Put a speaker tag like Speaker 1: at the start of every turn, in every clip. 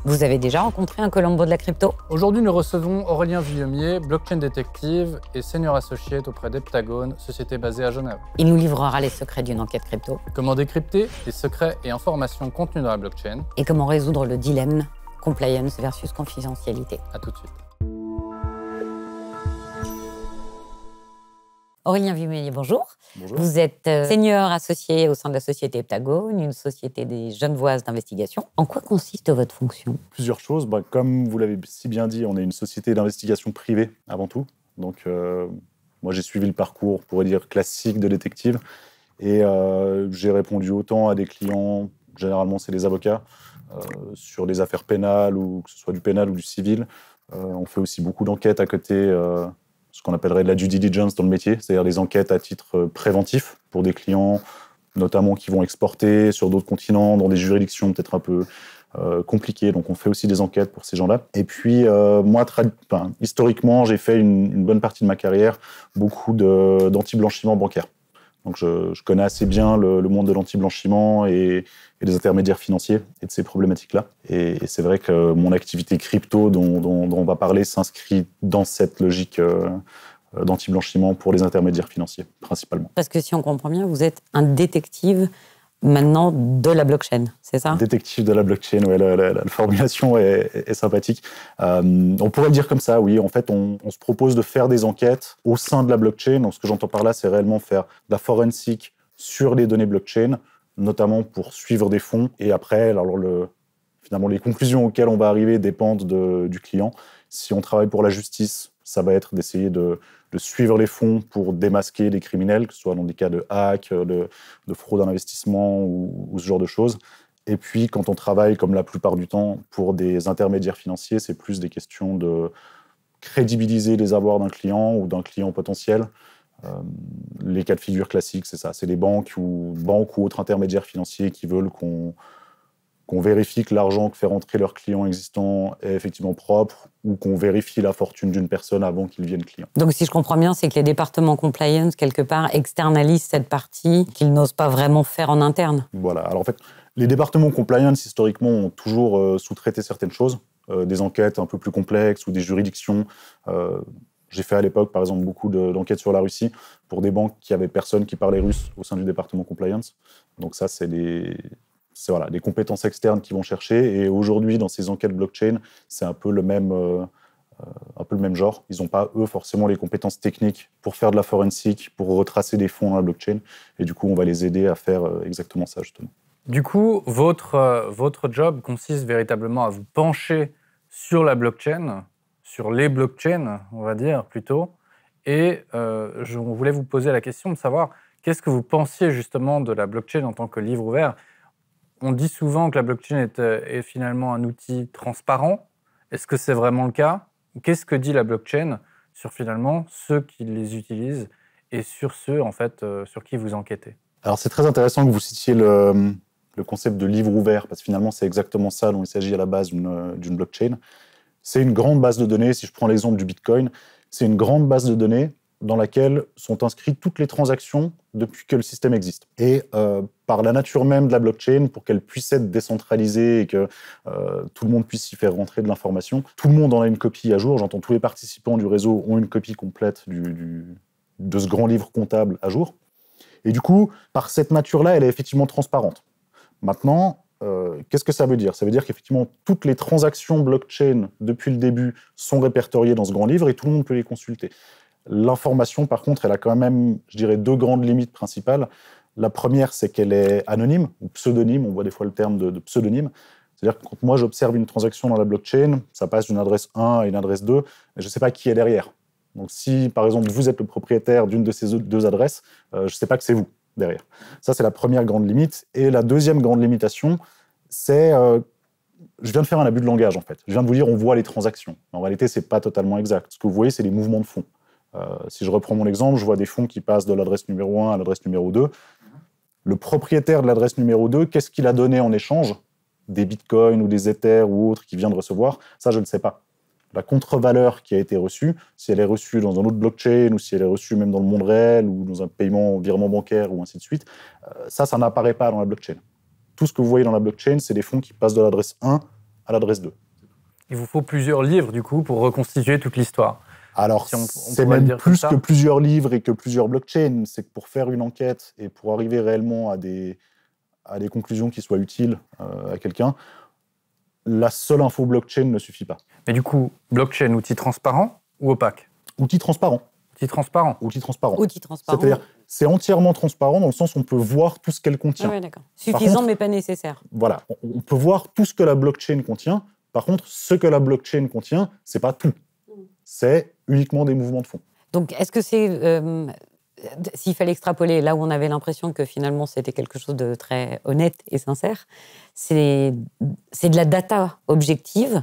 Speaker 1: Vous avez déjà rencontré un Colombo de la crypto?
Speaker 2: Aujourd'hui, nous recevons Aurélien Villemier, blockchain détective et senior associate auprès d'Heptagone, société basée à Genève.
Speaker 1: Il nous livrera les secrets d'une enquête crypto.
Speaker 2: Comment décrypter les secrets et informations contenus dans la blockchain?
Speaker 1: Et comment résoudre le dilemme compliance versus confidentialité.
Speaker 2: À tout de suite.
Speaker 1: Aurélien Villemier, bonjour.
Speaker 3: Bonjour.
Speaker 1: Vous êtes senior associé au sein de la société Heptagone, une société des Genevoises d'investigation. En quoi consiste votre fonction?
Speaker 3: Plusieurs choses. Comme vous l'avez si bien dit, on est une société d'investigation privée avant tout. Donc, moi, j'ai suivi le parcours, on pourrait dire, classique de détective. Et j'ai répondu autant à des clients, généralement c'est des avocats, sur des affaires pénales, ou que ce soit du pénal ou du civil. On fait aussi beaucoup d'enquêtes à côté, ce qu'on appellerait de la due diligence dans le métier, c'est-à-dire des enquêtes à titre préventif pour des clients, notamment qui vont exporter sur d'autres continents, dans des juridictions peut-être un peu compliquées. Donc on fait aussi des enquêtes pour ces gens-là. Et puis moi, historiquement, j'ai fait une bonne partie de ma carrière beaucoup d'anti-blanchiment bancaire. Donc je connais assez bien le monde de l'anti-blanchiment et des intermédiaires financiers et de ces problématiques-là. Et c'est vrai que mon activité crypto dont on va parler s'inscrit dans cette logique d'anti-blanchiment pour les intermédiaires financiers, principalement.
Speaker 1: Parce que si on comprend bien, vous êtes un détective maintenant de la blockchain, c'est ça?
Speaker 3: Détective de la blockchain, ouais, la formulation est sympathique. On pourrait le dire comme ça, oui. En fait, on se propose de faire des enquêtes au sein de la blockchain. Donc, ce que j'entends par là, c'est réellement faire de la forensic sur les données blockchain, notamment pour suivre des fonds. Et après, finalement, les conclusions auxquelles on va arriver dépendent du client. Si on travaille pour la justice, ça va être d'essayer de suivre les fonds pour démasquer des criminels, que ce soit dans des cas de hack, de fraude à l'investissement ou ce genre de choses. Et puis, quand on travaille, comme la plupart du temps, pour des intermédiaires financiers, c'est plus des questions de crédibiliser les avoirs d'un client ou d'un client potentiel. Les cas de figure classiques, c'est ça. C'est les banques ou autres intermédiaires financiers qui veulent qu'on vérifie que l'argent que fait rentrer leur client existant est effectivement propre ou qu'on vérifie la fortune d'une personne avant qu'il devienne client.
Speaker 1: Donc, si je comprends bien, c'est que les départements compliance, quelque part, externalisent cette partie qu'ils n'osent pas vraiment faire en interne.
Speaker 3: Voilà. Alors, en fait, les départements compliance, historiquement, ont toujours sous-traité certaines choses, des enquêtes un peu plus complexes ou des juridictions. J'ai fait à l'époque, par exemple, beaucoup d'enquêtes sur la Russie pour des banques qui avaient personne qui parlait russe au sein du département compliance. Donc ça, c'est des compétences externes qu'ils vont chercher. Et aujourd'hui, dans ces enquêtes blockchain, c'est un peu le même genre. Ils n'ont pas, eux, forcément les compétences techniques pour faire de la forensic, pour retracer des fonds dans la blockchain. Et du coup, on va les aider à faire exactement ça, justement.
Speaker 2: Du coup, votre job consiste véritablement à vous pencher sur la blockchain, sur les blockchains, on va dire, plutôt. Et on voulait vous poser la question de savoir qu'est-ce que vous pensiez justement de la blockchain en tant que livre ouvert. On dit souvent que la blockchain est finalement un outil transparent. Est-ce que c'est vraiment le cas? Qu'est-ce que dit la blockchain sur finalement ceux qui les utilisent et sur ceux en fait sur qui vous enquêtez?
Speaker 3: Alors c'est très intéressant que vous citiez le concept de livre ouvert, parce que finalement c'est exactement ça dont il s'agit à la base d'une blockchain. C'est une grande base de données. Si je prends l'exemple du Bitcoin, c'est une grande base de données dans laquelle sont inscrites toutes les transactions depuis que le système existe. Et par la nature même de la blockchain, pour qu'elle puisse être décentralisée et que tout le monde puisse y faire rentrer de l'information, tout le monde en a une copie à jour. J'entends tous les participants du réseau ont une copie complète de ce grand livre comptable à jour. Et du coup, par cette nature-là, elle est effectivement transparente. Maintenant, qu'est-ce que ça veut dire? Ça veut dire qu'effectivement, toutes les transactions blockchain depuis le début sont répertoriées dans ce grand livre et tout le monde peut les consulter. L'information, par contre, elle a quand même, je dirais, deux grandes limites principales. La première, c'est qu'elle est anonyme ou pseudonyme. On voit des fois le terme de pseudonyme. C'est-à-dire que quand moi, j'observe une transaction dans la blockchain, ça passe d'une adresse 1 à une adresse 2, et je ne sais pas qui est derrière. Donc si, par exemple, vous êtes le propriétaire d'une de ces deux adresses, je ne sais pas que c'est vous derrière. Ça, c'est la première grande limite. Et la deuxième grande limitation, c'est... je viens de faire un abus de langage, en fait. Je viens de vous dire, on voit les transactions. En réalité, ce n'est pas totalement exact. Ce que vous voyez, c'est les mouvements de fonds. Si je reprends mon exemple, je vois des fonds qui passent de l'adresse numéro 1 à l'adresse numéro 2. Le propriétaire de l'adresse numéro 2, qu'est-ce qu'il a donné en échange? Des bitcoins ou des ethers ou autres qu'il vient de recevoir? Ça, je ne sais pas. La contre-valeur qui a été reçue, si elle est reçue dans un autre blockchain ou si elle est reçue même dans le monde réel ou dans un paiement, virement bancaire ou ainsi de suite, ça n'apparaît pas dans la blockchain. Tout ce que vous voyez dans la blockchain, c'est des fonds qui passent de l'adresse 1 à l'adresse 2.
Speaker 2: Il vous faut plusieurs livres, du coup, pour reconstituer toute l'histoire.
Speaker 3: Alors,
Speaker 2: Si on
Speaker 3: c'est
Speaker 2: pourrait le
Speaker 3: même
Speaker 2: dire comme
Speaker 3: plus
Speaker 2: ça.
Speaker 3: que plusieurs livres et que plusieurs blockchains. C'est que pour faire une enquête et pour arriver réellement à des conclusions qui soient utiles à quelqu'un, la seule info blockchain ne suffit pas.
Speaker 2: Mais du coup, blockchain, outil transparent ou opaque?
Speaker 3: Outil transparent.
Speaker 2: Outil transparent.
Speaker 3: Outil transparent.
Speaker 1: Outil transparent.
Speaker 3: C'est-à-dire, c'est entièrement transparent dans le sens où on peut voir tout ce qu'elle contient.
Speaker 1: Ah ouais, d'accord. Suffisant,
Speaker 3: contre-
Speaker 1: mais pas nécessaire.
Speaker 3: Voilà, on peut voir tout ce que la blockchain contient. Par contre, ce que la blockchain contient, c'est pas tout. C'est uniquement des mouvements de fonds.
Speaker 1: Donc, est-ce que c'est... s'il fallait extrapoler, là où on avait l'impression que finalement c'était quelque chose de très honnête et sincère, c'est de la data objective,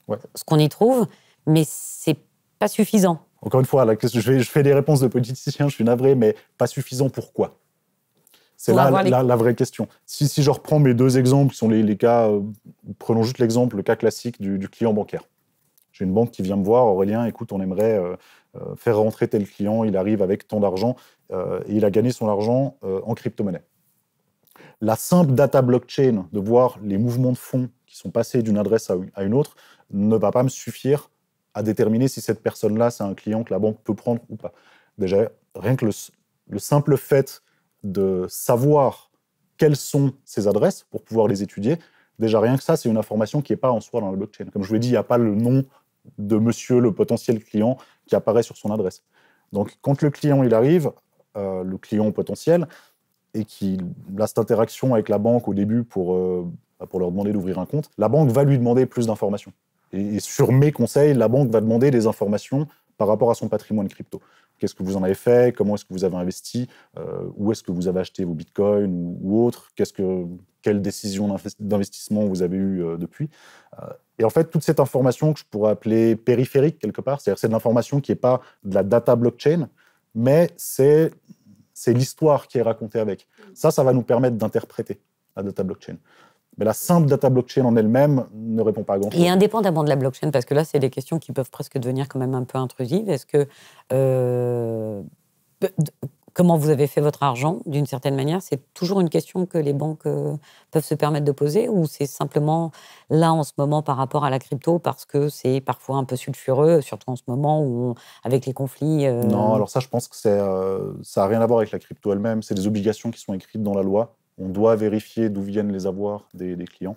Speaker 3: Ouais.
Speaker 1: ce qu'on y trouve, mais c'est pas suffisant.
Speaker 3: Encore une fois, je fais des réponses de politicien, je suis navré, mais pas suffisant pourquoi? C'est
Speaker 1: Pour
Speaker 3: là
Speaker 1: avoir les-
Speaker 3: la vraie question. Si je reprends mes deux exemples, qui sont les cas, prenons juste l'exemple, le cas classique du client bancaire. J'ai une banque qui vient me voir, Aurélien, écoute, on aimerait faire rentrer tel client, il arrive avec tant d'argent, et il a gagné son argent en crypto-monnaie. La simple data blockchain, de voir les mouvements de fonds qui sont passés d'une adresse à une autre, ne va pas me suffire à déterminer si cette personne-là, c'est un client que la banque peut prendre ou pas. Déjà, rien que le simple fait de savoir quelles sont ces adresses pour pouvoir les étudier, déjà rien que ça, c'est une information qui n'est pas en soi dans la blockchain. Comme je vous l'ai dit, il n'y a pas le nom de monsieur, le potentiel client, qui apparaît sur son adresse. Donc, quand le client il arrive, le client potentiel, et qu'il a cette interaction avec la banque au début pour leur demander d'ouvrir un compte, la banque va lui demander plus d'informations. Et sur mes conseils, la banque va demander des informations par rapport à son patrimoine crypto. Qu'est-ce que vous en avez fait? Comment est-ce que vous avez investi? Où est-ce que vous avez acheté vos bitcoins ou autres? Quelle décision d'investissement vous avez eue depuis? Et en fait, toute cette information que je pourrais appeler périphérique quelque part, c'est-à-dire c'est de l'information qui n'est pas de la data blockchain, mais c'est l'histoire qui est racontée avec. Ça va nous permettre d'interpréter la data blockchain. Mais la simple data blockchain en elle-même ne répond pas à grand-chose.
Speaker 1: Et indépendamment de la blockchain, parce que là, c'est des questions qui peuvent presque devenir quand même un peu intrusives. Est-ce que comment vous avez fait votre argent, d'une certaine manière, c'est toujours une question que les banques peuvent se permettre de poser, ou c'est simplement là en ce moment par rapport à la crypto, parce que c'est parfois un peu sulfureux, surtout en ce moment où avec les conflits.
Speaker 3: Non, alors ça, je pense que ça n'a rien à voir avec la crypto elle-même. C'est des obligations qui sont écrites dans la loi. On doit vérifier d'où viennent les avoirs des clients.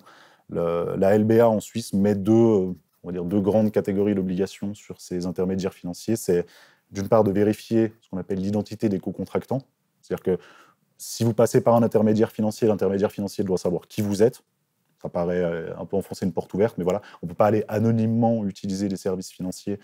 Speaker 3: La LBA en Suisse met deux grandes catégories d'obligations sur ces intermédiaires financiers. C'est d'une part de vérifier ce qu'on appelle l'identité des co-contractants. C'est-à-dire que si vous passez par un intermédiaire financier, l'intermédiaire financier doit savoir qui vous êtes. Ça paraît un peu enfoncer une porte ouverte, mais voilà, on ne peut pas aller anonymement utiliser des services financiers,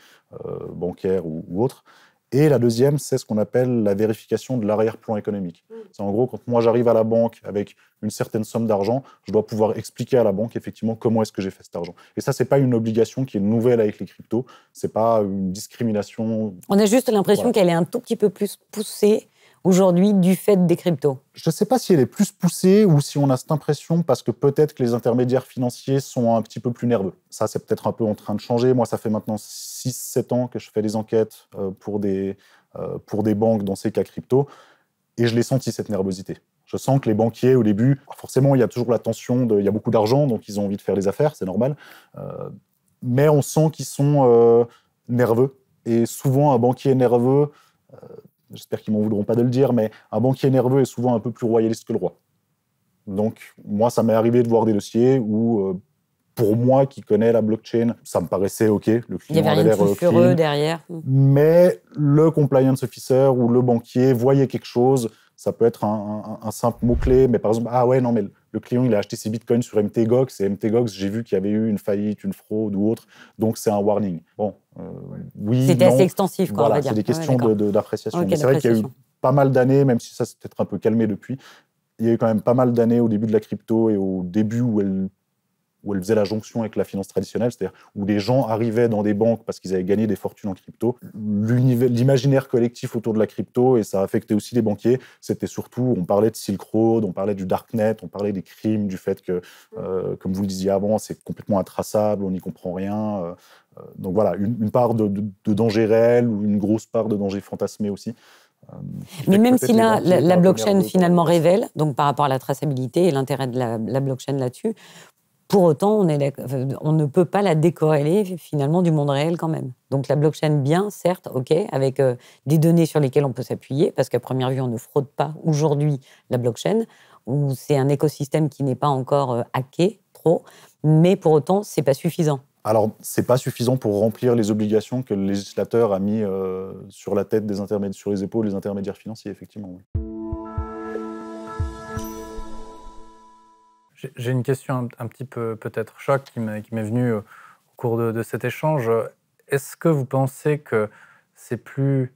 Speaker 3: bancaires ou autres. Et la deuxième, c'est ce qu'on appelle la vérification de l'arrière-plan économique. C'est en gros, quand moi j'arrive à la banque avec une certaine somme d'argent, je dois pouvoir expliquer à la banque effectivement comment est-ce que j'ai fait cet argent. Et ça, c'est pas une obligation qui est nouvelle avec les cryptos, c'est pas une discrimination.
Speaker 1: On a juste l'impression qu'elle est un tout petit peu plus poussée aujourd'hui du fait des cryptos.
Speaker 3: Je ne sais pas si elle est plus poussée ou si on a cette impression parce que peut-être que les intermédiaires financiers sont un petit peu plus nerveux. Ça, c'est peut-être un peu en train de changer. Moi, ça fait maintenant 6-7 ans que je fais des enquêtes pour des banques dans ces cas crypto et je l'ai senti, cette nervosité. Je sens que les banquiers, au début, forcément, il y a toujours la tension, il y a beaucoup d'argent, donc ils ont envie de faire des affaires, c'est normal. Mais on sent qu'ils sont nerveux. Et souvent, un banquier nerveux... j'espère qu'ils ne m'en voudront pas de le dire, mais un banquier nerveux est souvent un peu plus royaliste que le roi. Donc, moi, ça m'est arrivé de voir des dossiers où, pour moi, qui connais la blockchain, ça me paraissait OK. Le client avait l'air
Speaker 1: sulfureux derrière.
Speaker 3: Mais le compliance officer ou le banquier voyait quelque chose. Ça peut être un simple mot-clé, mais par exemple, ah ouais, non, mais le client, il a acheté ses bitcoins sur MTGOX, et MTGOX, j'ai vu qu'il y avait eu une faillite, une fraude ou autre, donc c'est un warning. Bon, oui,
Speaker 1: c'était
Speaker 3: non.
Speaker 1: assez extensif, quoi,
Speaker 3: voilà,
Speaker 1: on va dire.
Speaker 3: c'est des questions d'appréciation.
Speaker 1: Okay,
Speaker 3: mais c'est vrai qu'il y a eu pas mal d'années, même si ça s'est peut-être un peu calmé depuis, il y a eu quand même pas mal d'années au début de la crypto et au début où elle faisait la jonction avec la finance traditionnelle, c'est-à-dire où les gens arrivaient dans des banques parce qu'ils avaient gagné des fortunes en crypto. L'imaginaire collectif autour de la crypto, et ça affectait aussi les banquiers, c'était surtout, on parlait de Silk Road, on parlait du Darknet, on parlait des crimes, du fait que, comme vous le disiez avant, c'est complètement intraçable, on n'y comprend rien. Donc voilà, une part de danger réel ou une grosse part de danger fantasmé aussi.
Speaker 1: Mais même si là, la blockchain finalement révèle, donc par rapport à la traçabilité et l'intérêt de la blockchain là-dessus, Pour autant, on ne peut pas la décorréler finalement du monde réel quand même. Donc la blockchain, bien, certes, ok, avec des données sur lesquelles on peut s'appuyer, parce qu'à première vue, on ne fraude pas aujourd'hui la blockchain, où c'est un écosystème qui n'est pas encore hacké trop, mais pour autant, c'est pas suffisant.
Speaker 3: Alors, c'est pas suffisant pour remplir les obligations que le législateur a mis sur la tête des intermédiaires, sur les épaules des intermédiaires financiers, effectivement. Oui.
Speaker 2: J'ai une question un petit peu peut-être choc qui m'est venue au cours de cet échange. Est-ce que vous pensez que c'est plus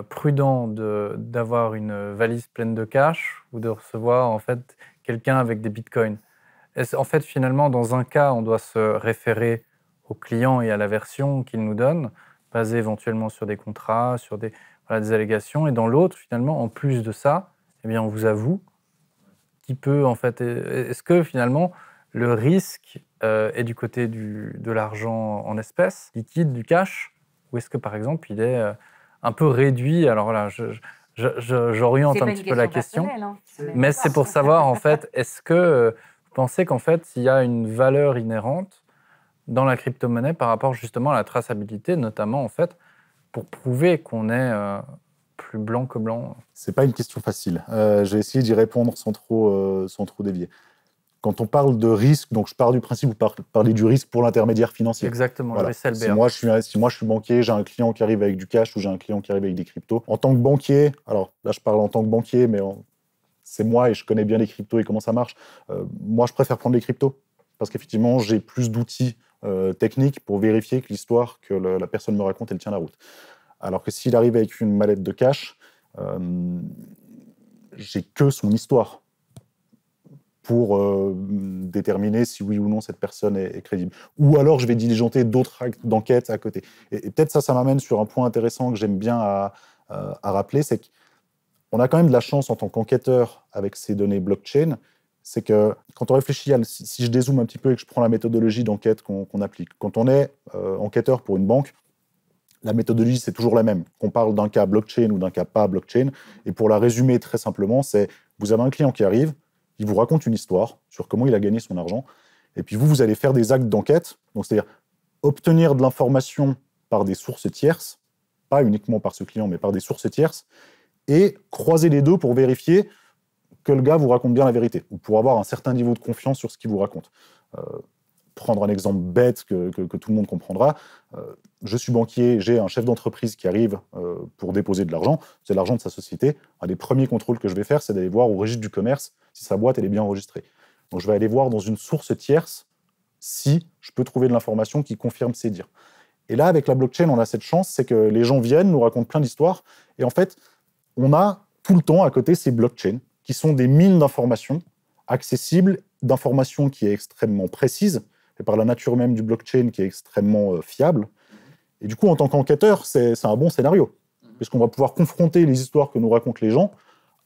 Speaker 2: prudent d'avoir une valise pleine de cash ou de recevoir en fait quelqu'un avec des bitcoins? En fait, finalement, dans un cas, on doit se référer au client et à la version qu'il nous donne, basée éventuellement sur des contrats, sur des allégations. Et dans l'autre, finalement, en plus de ça, eh bien, on vous avoue qui peut, en fait... Est-ce que, finalement, le risque est du côté de l'argent en espèces, liquide, du cash, ou est-ce que, par exemple, il est un peu réduit? Alors là, j'oriente un petit peu la question,
Speaker 1: hein.
Speaker 2: mais c'est pour savoir, en fait, est-ce que vous pensez qu'en fait, il y a une valeur inhérente dans la crypto-monnaie par rapport justement à la traçabilité, notamment, en fait, pour prouver qu'on est... plus blanc que blanc?
Speaker 3: C'est pas une question facile. J'ai essayé d'y répondre sans trop dévier. Quand on parle de risque, donc je pars du principe où vous parlez du risque pour l'intermédiaire financier.
Speaker 2: Exactement,
Speaker 3: voilà.
Speaker 2: Le risque
Speaker 3: Si moi je suis banquier, j'ai un client qui arrive avec du cash ou j'ai un client qui arrive avec des cryptos. En tant que banquier, alors là je parle en tant que banquier, mais c'est moi et je connais bien les cryptos et comment ça marche. Moi je préfère prendre les cryptos parce qu'effectivement j'ai plus d'outils techniques pour vérifier que l'histoire que la personne me raconte, elle tient la route. Alors que s'il arrive avec une mallette de cash, j'ai que son histoire pour déterminer si oui ou non cette personne est crédible. Ou alors je vais diligenter d'autres actes d'enquête à côté. Et peut-être ça m'amène sur un point intéressant que j'aime bien à rappeler, c'est qu'on a quand même de la chance en tant qu'enquêteur avec ces données blockchain, c'est que quand on réfléchit, si je dézoome un petit peu et que je prends la méthodologie d'enquête qu'on applique, quand on est enquêteur pour une banque, la méthodologie, c'est toujours la même. Qu'on parle d'un cas blockchain ou d'un cas pas blockchain. Et pour la résumer très simplement, c'est vous avez un client qui arrive, il vous raconte une histoire sur comment il a gagné son argent. Et puis vous allez faire des actes d'enquête. Donc, c'est-à-dire obtenir de l'information par des sources tierces, pas uniquement par ce client, mais par des sources tierces, et croiser les deux pour vérifier que le gars vous raconte bien la vérité, ou pour avoir un certain niveau de confiance sur ce qu'il vous raconte. Prendre un exemple bête que tout le monde comprendra. Je suis banquier, j'ai un chef d'entreprise qui arrive pour déposer de l'argent. C'est l'argent de sa société. Un des premiers contrôles que je vais faire, c'est d'aller voir au registre du commerce si sa boîte elle est bien enregistrée. Donc je vais aller voir dans une source tierce si je peux trouver de l'information qui confirme ces dires. Et là, avec la blockchain, on a cette chance, c'est que les gens viennent, nous racontent plein d'histoires. Et en fait, on a tout le temps à côté ces blockchains qui sont des mines d'informations accessibles, d'informations qui est extrêmement précises, et par la nature même du blockchain qui est extrêmement fiable. Et du coup, en tant qu'enquêteur, c'est un bon scénario, puisqu'on va pouvoir confronter les histoires que nous racontent les gens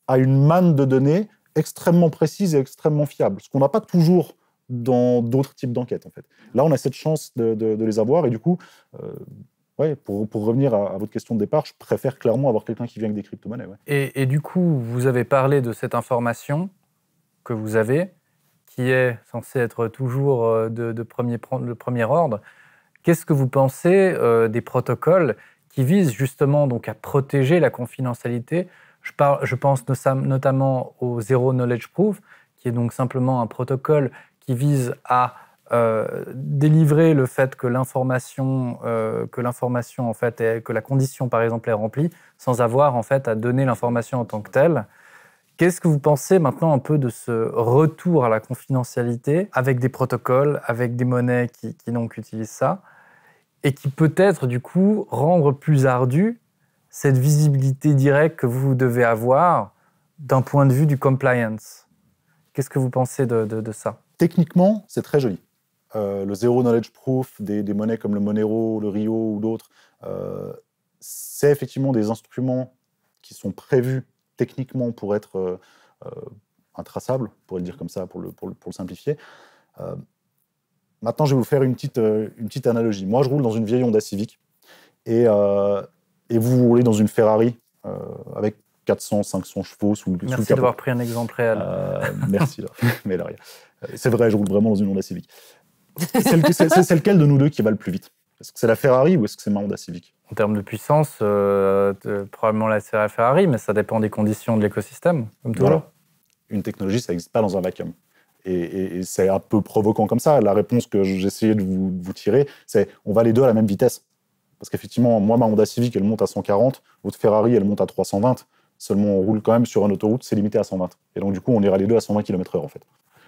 Speaker 3: à une manne de données extrêmement précises et extrêmement fiables, ce qu'on n'a pas toujours dans d'autres types d'enquêtes, en fait. Là, on a cette chance de les avoir, et du coup, pour revenir à votre question de départ, je préfère clairement avoir quelqu'un qui vient avec des crypto-monnaies. Ouais.
Speaker 2: Et du coup, vous avez parlé de cette information que vous avez, qui est censé être toujours de premier ordre. Qu'est-ce que vous pensez des protocoles qui visent justement donc à protéger la confidentialité? Je pense notamment au Zero Knowledge Proof, qui est donc simplement un protocole qui vise à délivrer le fait que l'information en fait, que la condition par exemple est remplie, sans avoir en fait à donner l'information en tant que telle. Qu'est-ce que vous pensez maintenant un peu de ce retour à la confidentialité avec des protocoles, avec des monnaies qui donc utilisent ça, et qui peut-être du coup rendre plus ardue cette visibilité directe que vous devez avoir d'un point de vue du compliance? Qu'est-ce que vous pensez de ça?
Speaker 3: Techniquement, c'est très joli. Le Zero Knowledge Proof, des monnaies comme le Monero, le Rio ou d'autres, c'est effectivement des instruments qui sont prévus techniquement pour être intraçables, on pourrait le dire comme ça pour le simplifier. Maintenant, je vais vous faire une petite analogie. Moi, je roule dans une vieille Honda Civic et vous roulez dans une Ferrari avec 400, 500 chevaux sous le
Speaker 2: Merci
Speaker 3: capot.
Speaker 2: d'avoir pris un exemple réel.
Speaker 3: Merci, mais là, rien. C'est vrai, je roule vraiment dans une Honda Civic. C'est lequel de nous deux qui va le plus vite? Est-ce que c'est la Ferrari ou est-ce que c'est ma Honda Civic?
Speaker 2: En termes de puissance, probablement la Ferrari, mais ça dépend des conditions de l'écosystème, comme toujours.
Speaker 3: Voilà. Une technologie, ça n'existe pas dans un vacuum. Et c'est un peu provoquant comme ça. La réponse que j'essayais de vous tirer, c'est on va les deux à la même vitesse. Parce qu'effectivement, moi, ma Honda Civic, elle monte à 140, votre Ferrari, elle monte à 320. Seulement, on roule quand même sur une autoroute, c'est limité à 120. Et donc, du coup, on ira les deux à 120 km/h, en fait.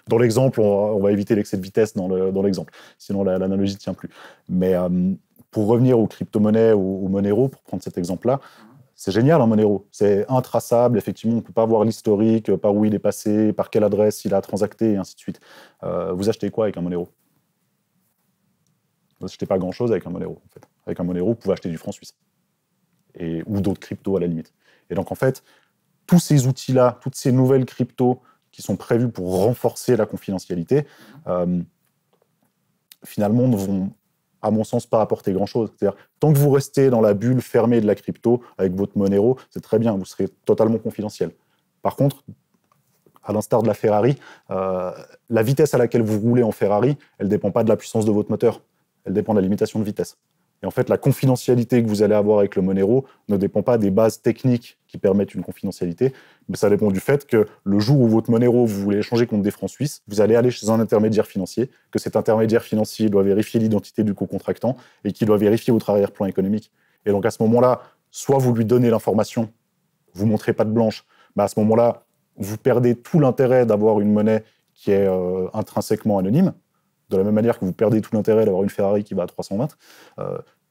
Speaker 3: Dans l'exemple, on va éviter l'excès de vitesse dans l'exemple. Sinon, l'analogie ne tient plus. Mais pour revenir aux crypto-monnaies, aux Monero, pour prendre cet exemple-là, c'est génial en Monero. C'est intraçable, effectivement, on ne peut pas voir l'historique, par où il est passé, par quelle adresse il a transacté, et ainsi de suite. Vous achetez quoi avec un Monero? Vous n'achetez pas grand-chose avec un Monero, en fait. Avec un Monero, vous pouvez acheter du franc suisse. Ou d'autres cryptos, à la limite. Et donc, en fait, tous ces outils-là, toutes ces nouvelles cryptos qui sont prévues pour renforcer la confidentialité, finalement, ne vont, à mon sens, pas apporter grand-chose. C'est-à-dire, tant que vous restez dans la bulle fermée de la crypto avec votre Monero, c'est très bien, vous serez totalement confidentiel. Par contre, à l'instar de la Ferrari, la vitesse à laquelle vous roulez en Ferrari, elle ne dépend pas de la puissance de votre moteur, elle dépend de la limitation de vitesse. Et en fait, la confidentialité que vous allez avoir avec le Monero ne dépend pas des bases techniques qui permettent une confidentialité, mais ça dépend du fait que le jour où votre Monero, vous voulez échanger contre des francs suisses, vous allez aller chez un intermédiaire financier, que cet intermédiaire financier doit vérifier l'identité du co-contractant et qui doit vérifier votre arrière-plan économique. Et donc, à ce moment-là, soit vous lui donnez l'information, vous ne montrez pas de blanche, mais à ce moment-là, vous perdez tout l'intérêt d'avoir une monnaie qui est intrinsèquement anonyme, de la même manière que vous perdez tout l'intérêt d'avoir une Ferrari qui va à 320.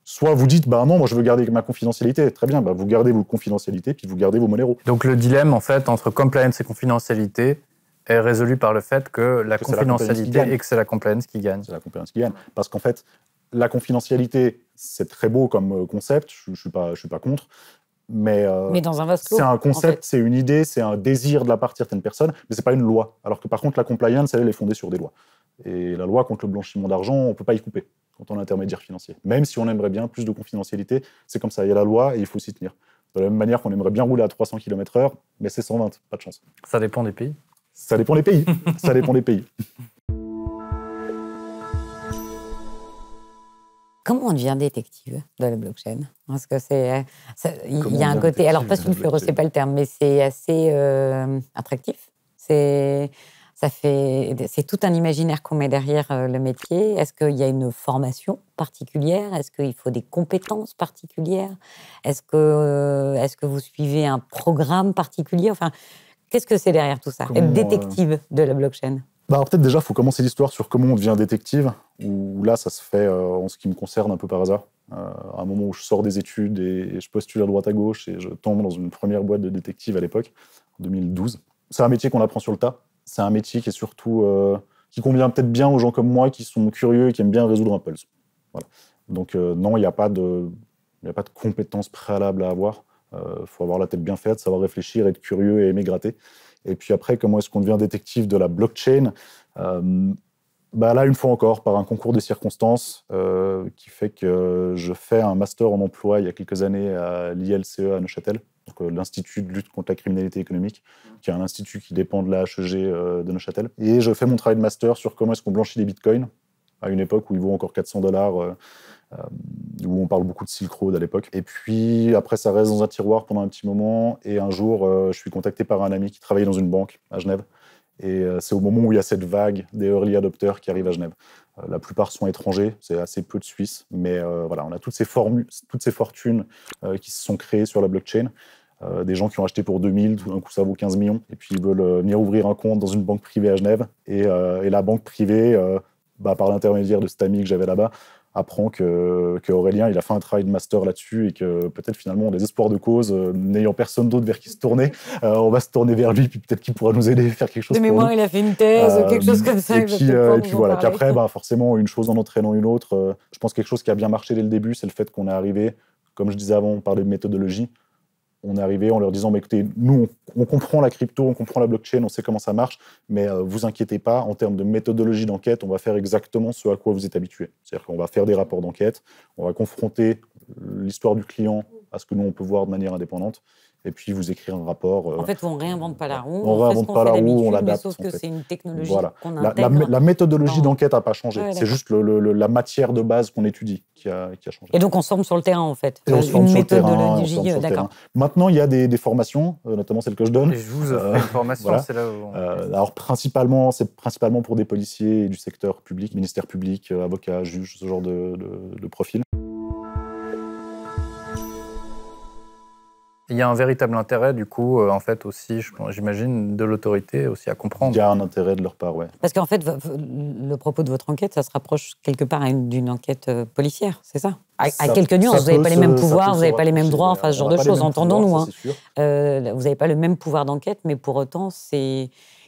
Speaker 3: Soit vous dites, non, moi je veux garder ma confidentialité. Très bien, vous gardez vos confidentialités, puis vous gardez vos Monero.
Speaker 2: Donc le dilemme, en fait, entre compliance et confidentialité est résolu par le fait que la confidentialité et que c'est la compliance qui gagne.
Speaker 3: C'est la compliance qui gagne. Parce qu'en fait, la confidentialité, c'est très beau comme concept, je ne suis pas contre. Mais
Speaker 1: dans un vase clos,
Speaker 3: c'est un concept,
Speaker 1: en fait.
Speaker 3: C'est une idée, c'est un désir de la part de certaines personnes, mais ce n'est pas une loi. Alors que par contre, la compliance, elle est fondée sur des lois. Et la loi contre le blanchiment d'argent, on ne peut pas y couper quand on est intermédiaire financier. Même si on aimerait bien plus de confidentialité, c'est comme ça, il y a la loi et il faut s'y tenir. De la même manière qu'on aimerait bien rouler à 300 km/h, mais c'est 120, pas de chance.
Speaker 2: Ça dépend des pays.
Speaker 3: Ça dépend des pays. Ça dépend des pays.
Speaker 1: Comment on devient détective de la blockchain? Parce que il y a un côté, alors pas sulfureux, c'est pas le terme, mais c'est assez attractif. C'est tout un imaginaire qu'on met derrière le métier. Est-ce qu'il y a une formation particulière? Est-ce qu'il faut des compétences particulières? Est-ce que vous suivez un programme particulier? Enfin, qu'est-ce que c'est derrière tout ça? Être détective de la blockchain?
Speaker 3: Peut-être déjà, il faut commencer l'histoire sur comment on devient détective, où là, ça se fait, en ce qui me concerne, un peu par hasard. À un moment où je sors des études et je postule à droite à gauche et je tombe dans une première boîte de détective à l'époque, en 2012. C'est un métier qu'on apprend sur le tas. C'est un métier qui est surtout qui convient peut-être bien aux gens comme moi qui sont curieux et qui aiment bien résoudre un puzzle. Voilà. Donc non, il n'y a pas de compétences préalables à avoir. Faut avoir la tête bien faite, savoir réfléchir, être curieux et aimer gratter. Et puis après, comment est-ce qu'on devient détective de la blockchain? Là, une fois encore, par un concours de circonstances qui fait que je fais un master en emploi il y a quelques années à l'ILCE à Neuchâtel, donc l'Institut de lutte contre la criminalité économique, qui est un institut qui dépend de la HEG de Neuchâtel. Et je fais mon travail de master sur comment est-ce qu'on blanchit les bitcoins à une époque où ils vaut encore $400, où on parle beaucoup de Silk Road à l'époque. Et puis après, ça reste dans un tiroir pendant un petit moment. Et un jour, je suis contacté par un ami qui travaillait dans une banque à Genève. Et c'est au moment où il y a cette vague des early adopters qui arrivent à Genève. La plupart sont étrangers, c'est assez peu de Suisses. Mais voilà, on a toutes ces fortunes qui se sont créées sur la blockchain. Des gens qui ont acheté pour 2000, tout d'un coup ça vaut 15 millions. Et puis ils veulent venir ouvrir un compte dans une banque privée à Genève. Et la banque privée, par l'intermédiaire de cet ami que j'avais là-bas, apprend que Aurélien, il a fait un travail de master là-dessus et que peut-être finalement, des espoirs de cause, n'ayant personne d'autre vers qui se tourner, on va se tourner vers lui, puis peut-être qu'il pourra nous aider à faire quelque chose.
Speaker 1: De mémoire, il a fait une thèse, quelque chose comme ça.
Speaker 3: Et puis voilà, qu'après, forcément, une chose en entraînant une autre. Je pense que quelque chose qui a bien marché dès le début, c'est le fait qu'on est arrivé, comme je disais avant, on parlait de méthodologie. On est arrivé en leur disant, écoutez, nous, on comprend la crypto, on comprend la blockchain, on sait comment ça marche, mais vous inquiétez pas, en termes de méthodologie d'enquête, on va faire exactement ce à quoi vous êtes habitués. C'est-à-dire qu'on va faire des rapports d'enquête, on va confronter l'histoire du client à ce que nous, on peut voir de manière indépendante, et puis vous écrire un rapport.
Speaker 1: En fait, on ne réinvente pas la roue.
Speaker 3: On ne réinvente pas la roue, on l'adapte.
Speaker 1: Sauf que c'est une technologie
Speaker 3: voilà.
Speaker 1: qu'on intègre.
Speaker 3: La méthodologie d'enquête n'a pas changé.
Speaker 1: Ouais,
Speaker 3: c'est juste la matière de base qu'on étudie qui a changé.
Speaker 1: Et donc, on se forme sur le terrain, en fait.
Speaker 3: Et on se forme
Speaker 1: une
Speaker 3: sur le terrain,
Speaker 1: méthodologie, d'accord.
Speaker 3: Maintenant, il y a des formations, notamment celles que je donne.
Speaker 2: Et je vous offre une formation,
Speaker 3: voilà.
Speaker 2: c'est là où
Speaker 3: Alors, c'est principalement pour des policiers du secteur public, ministère public, avocats, juges, ce genre de profil.
Speaker 2: Il y a un véritable intérêt, du coup, en fait, aussi, j'imagine, de l'autorité aussi à comprendre.
Speaker 3: Il y a un intérêt de leur part, oui.
Speaker 1: Parce qu'en fait, le propos de votre enquête, ça se rapproche quelque part d'une enquête policière, c'est ça? À quelques nuances, vous n'avez pas les mêmes pouvoirs, vous n'avez pas les mêmes droits, enfin, ce genre de choses, entendons-nous. Hein. Vous n'avez pas le même pouvoir d'enquête, mais pour autant,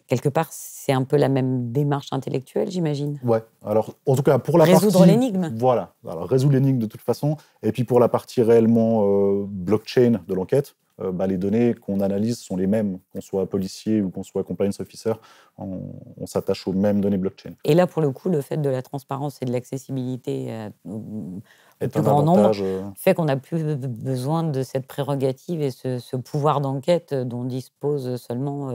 Speaker 1: quelque part, c'est un peu la même démarche intellectuelle, j'imagine.
Speaker 3: Ouais. Alors, en tout cas, pour la
Speaker 1: résoudre
Speaker 3: partie...
Speaker 1: l'énigme.
Speaker 3: Voilà. Alors, résoudre l'énigme de toute façon. Et puis, pour la partie réellement blockchain de l'enquête, les données qu'on analyse sont les mêmes, qu'on soit policier ou qu'on soit compliance officer. On s'attache aux mêmes données blockchain.
Speaker 1: Et là, pour le coup, le fait de la transparence et de l'accessibilité au plus
Speaker 3: grand
Speaker 1: nombre fait qu'on n'a plus besoin de cette prérogative et ce pouvoir d'enquête dont dispose seulement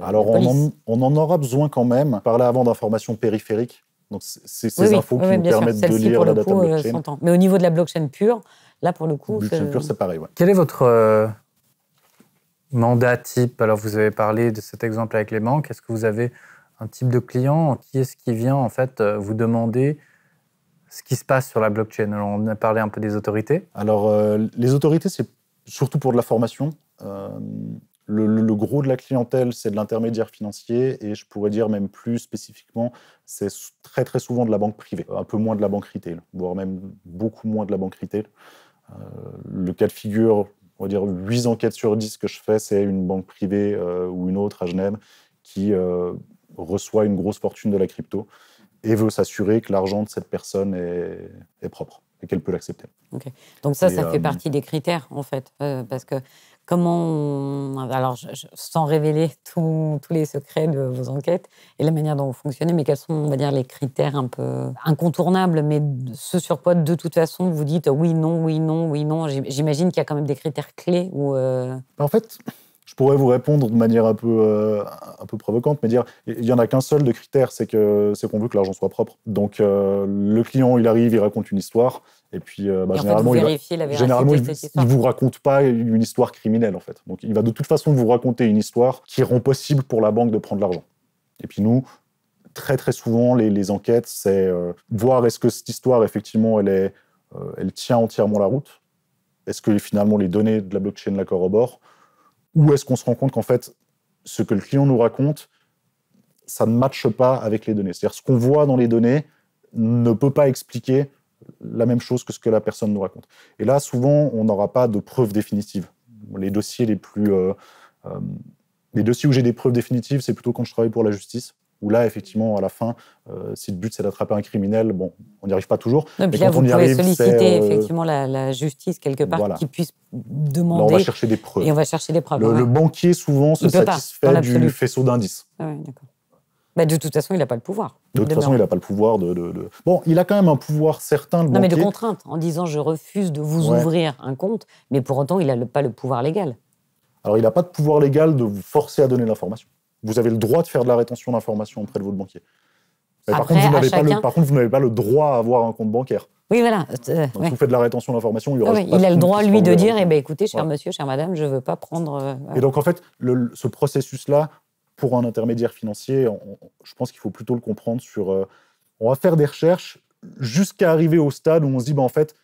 Speaker 3: Alors,
Speaker 1: la police.
Speaker 3: on en aura besoin quand même. On parlait avant d'informations périphériques. Donc, c'est ces infos qui nous permettent de lire la data blockchain.
Speaker 1: Mais au niveau de la blockchain pure, là, pour le coup...
Speaker 3: Blockchain pure, c'est pareil, ouais.
Speaker 2: Quel est votre mandat type? Alors, vous avez parlé de cet exemple avec les banques. Est-ce que vous avez un type de client? Qui est-ce qui vient, en fait, vous demander ce qui se passe sur la blockchain? Alors, on a parlé un peu des autorités.
Speaker 3: Alors, les autorités, c'est surtout pour de la formation. Le gros de la clientèle, c'est de l'intermédiaire financier, et je pourrais dire même plus spécifiquement, c'est très très souvent de la banque privée, un peu moins de la banque retail, voire même beaucoup moins de la banque retail. Le cas de figure, on va dire 8 enquêtes sur 10 que je fais, c'est une banque privée ou une autre à Genève qui reçoit une grosse fortune de la crypto et veut s'assurer que l'argent de cette personne est propre et qu'elle peut l'accepter.
Speaker 1: Okay. Donc ça fait partie des critères, en fait, parce que alors, sans révéler tous les secrets de vos enquêtes et la manière dont vous fonctionnez, mais quels sont, on va dire, les critères un peu incontournables, mais ce sur quoi, de toute façon, vous dites oui, non, oui, non, oui, non. J'imagine qu'il y a quand même des critères clés où...
Speaker 3: En fait, je pourrais vous répondre de manière un peu provocante, mais dire il n'y en a qu'un seul de critère, c'est qu'on veut que l'argent soit propre. Donc, le client, il arrive, il raconte une histoire, et puis généralement, il vous raconte pas une histoire criminelle, en fait. Donc, il va de toute façon vous raconter une histoire qui rend possible pour la banque de prendre l'argent. Et puis nous, très très souvent, les enquêtes, c'est voir est-ce que cette histoire, effectivement, elle tient entièrement la route. Est-ce que finalement les données de la blockchain la corroborent? Ou est-ce qu'on se rend compte qu'en fait, ce que le client nous raconte, ça ne matche pas avec les données? C'est-à-dire ce qu'on voit dans les données ne peut pas expliquer la même chose que ce que la personne nous raconte. Et là, souvent, on n'aura pas de preuves définitives. Les dossiers les dossiers où j'ai des preuves définitives, c'est plutôt quand je travaille pour la justice, où là, effectivement, à la fin, si le but c'est d'attraper un criminel, bon, on n'y arrive pas toujours.
Speaker 1: Non, mais quand on y arrive, solliciter effectivement la justice quelque part, voilà, qui puisse demander.
Speaker 3: Là, on va chercher des preuves.
Speaker 1: Et on va chercher des preuves.
Speaker 3: Le banquier, souvent, se satisfait du faisceau d'indices.
Speaker 1: Ah oui, d'accord. De toute façon, il n'a pas le pouvoir.
Speaker 3: De toute façon, il n'a pas le pouvoir de... Bon, il a quand même un pouvoir certain, le banquier.
Speaker 1: Non, mais de contrainte, en disant « je refuse de vous ouvrir un compte », mais pour autant, il n'a pas le pouvoir légal.
Speaker 3: Alors, il n'a pas de pouvoir légal de vous forcer à donner l'information. Vous avez le droit de faire de la rétention d'informations auprès de votre banquier. Par contre, vous n'avez pas le droit à avoir un compte bancaire.
Speaker 1: Oui, voilà.
Speaker 3: Donc, vous faites de la rétention d'informations, il y aura
Speaker 1: il a le droit, lui, de dire écoutez, cher monsieur, chère madame, je ne veux pas prendre...
Speaker 3: Et donc, en fait, ce processus-là, pour un intermédiaire financier, je pense qu'il faut plutôt le comprendre sur... on va faire des recherches jusqu'à arriver au stade où on se dit, en fait,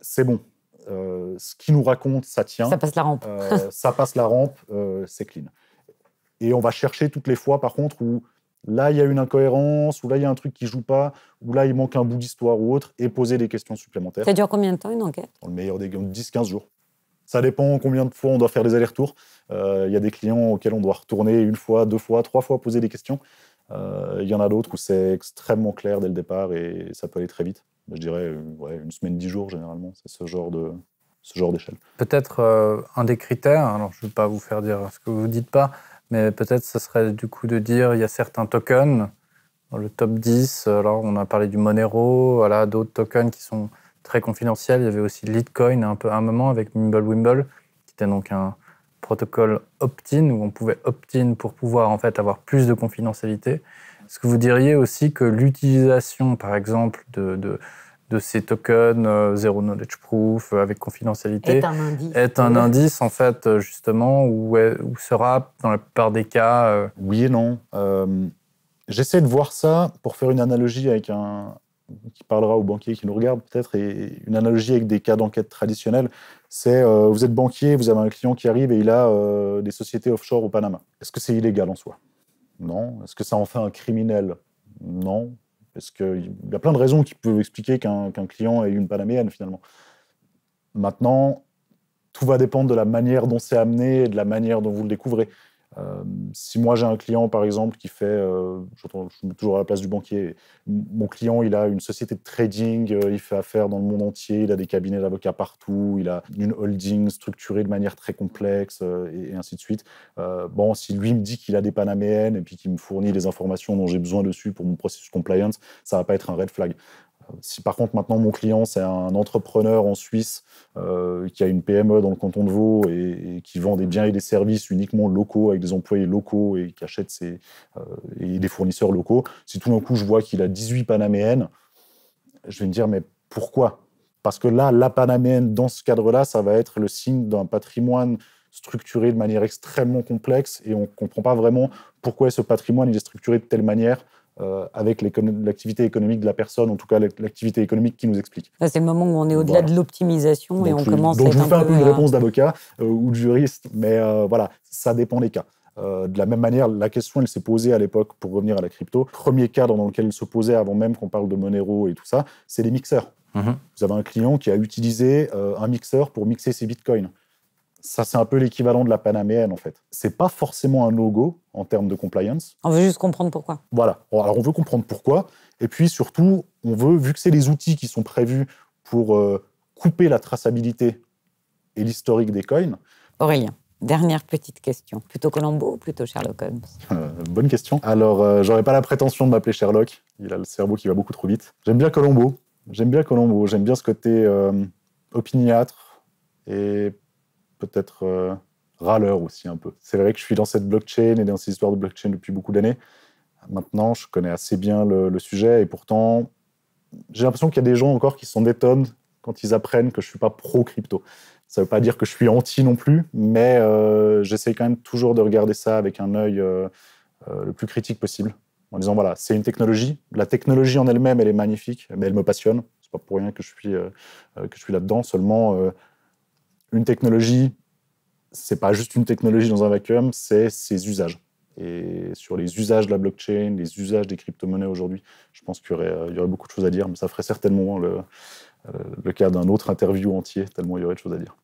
Speaker 3: c'est bon. Ce qu'il nous raconte, ça tient.
Speaker 1: Ça passe la rampe.
Speaker 3: Ça passe la rampe, c'est clean. Et on va chercher toutes les fois, par contre, où là, il y a une incohérence, où là, il y a un truc qui ne joue pas, où là, il manque un bout d'histoire ou autre, et poser des questions supplémentaires.
Speaker 1: Ça dure combien de temps, une enquête?
Speaker 3: Dans le meilleur des 10-15 jours. Ça dépend combien de fois on doit faire des allers-retours. Il y a des clients auxquels on doit retourner 1 fois, 2 fois, 3 fois, poser des questions. Il y en a d'autres où c'est extrêmement clair dès le départ et ça peut aller très vite. Je dirais 1 semaine, 10 jours, généralement. C'est ce genre d'échelle.
Speaker 2: Peut-être un des critères, alors je ne veux pas vous faire dire ce que vous ne dites pas, mais peut-être ce serait du coup de dire il y a certains tokens dans le top 10. Alors on a parlé du Monero, voilà, d'autres tokens qui sont très confidentiels. Il y avait aussi Litecoin à un moment avec Mimblewimble, qui était donc un protocole opt-in, où on pouvait opt-in pour pouvoir en fait avoir plus de confidentialité. Est-ce que vous diriez aussi que l'utilisation, par exemple, de ces tokens Zero Knowledge Proof avec confidentialité est un indice en fait justement où sera dans la plupart des cas
Speaker 3: Oui et non. J'essaie de voir ça pour faire une analogie avec qui parlera aux banquiers qui nous regardent peut-être, et une analogie avec des cas d'enquête traditionnels. C'est vous êtes banquier, vous avez un client qui arrive et il a des sociétés offshore au Panama. Est-ce que c'est illégal en soi? Non. Est-ce que ça en fait un criminel? Non. Parce qu'il y a plein de raisons qui peuvent expliquer qu'un client ait une panaméenne finalement. Maintenant, tout va dépendre de la manière dont c'est amené et de la manière dont vous le découvrez. Si moi j'ai un client par exemple qui fait, je me mets toujours à la place du banquier, mon client il a une société de trading, il fait affaire dans le monde entier, il a des cabinets d'avocats partout, il a une holding structurée de manière très complexe et ainsi de suite. Bon, si lui me dit qu'il a des panaméennes et puis qu'il me fournit les informations dont j'ai besoin dessus pour mon processus compliance, ça va pas être un red flag. Si par contre maintenant mon client c'est un entrepreneur en Suisse qui a une PME dans le canton de Vaud et qui vend des biens et des services uniquement locaux avec des employés locaux et qui achète et des fournisseurs locaux, si tout d'un coup je vois qu'il a 18 panaméennes, je vais me dire mais pourquoi? Parce que là, la panaméenne dans ce cadre-là, ça va être le signe d'un patrimoine structuré de manière extrêmement complexe et on ne comprend pas vraiment pourquoi ce patrimoine il est structuré de telle manière avec l'activité économique de la personne, en tout cas l'activité économique qui nous explique.
Speaker 1: Là, c'est le moment où on est au-delà de l'optimisation et on commence à être un peu...
Speaker 3: Donc je vous fais un peu une réponse d'avocat ou de juriste, mais voilà, ça dépend des cas. De la même manière, la question, elle s'est posée à l'époque, pour revenir à la crypto, premier cadre dans lequel elle se posait avant même qu'on parle de Monero et tout ça, c'est les mixeurs. Vous avez un client qui a utilisé un mixeur pour mixer ses bitcoins. Ça, c'est un peu l'équivalent de la panaméenne, en fait. C'est pas forcément un no-go en termes de compliance.
Speaker 1: On veut juste comprendre pourquoi.
Speaker 3: Voilà. Alors, on veut comprendre pourquoi. Et puis, surtout, on veut, vu que c'est les outils qui sont prévus pour couper la traçabilité et l'historique des coins...
Speaker 1: Aurélien, dernière petite question. Plutôt Colombo ou plutôt Sherlock Holmes?
Speaker 3: Bonne question. Alors, j'aurais pas la prétention de m'appeler Sherlock. Il a le cerveau qui va beaucoup trop vite. J'aime bien Colombo. J'aime bien ce côté opiniâtre et... peut-être râleur aussi un peu. C'est vrai que je suis dans cette blockchain et dans ces histoires de blockchain depuis beaucoup d'années. Maintenant, je connais assez bien le sujet et pourtant, j'ai l'impression qu'il y a des gens encore qui s'en étonnent quand ils apprennent que je ne suis pas pro-crypto. Ça ne veut pas dire que je suis anti non plus, mais j'essaie quand même toujours de regarder ça avec un œil le plus critique possible, en disant, voilà, c'est une technologie. La technologie en elle-même, elle est magnifique, mais elle me passionne. Ce n'est pas pour rien que je suis là-dedans. Seulement... une technologie, c'est pas juste une technologie dans un vacuum, c'est ses usages. Et sur les usages de la blockchain, les usages des crypto-monnaies aujourd'hui, je pense qu'il y aurait beaucoup de choses à dire, mais ça ferait certainement le cas d'un autre interview entier, tellement il y aurait de choses à dire.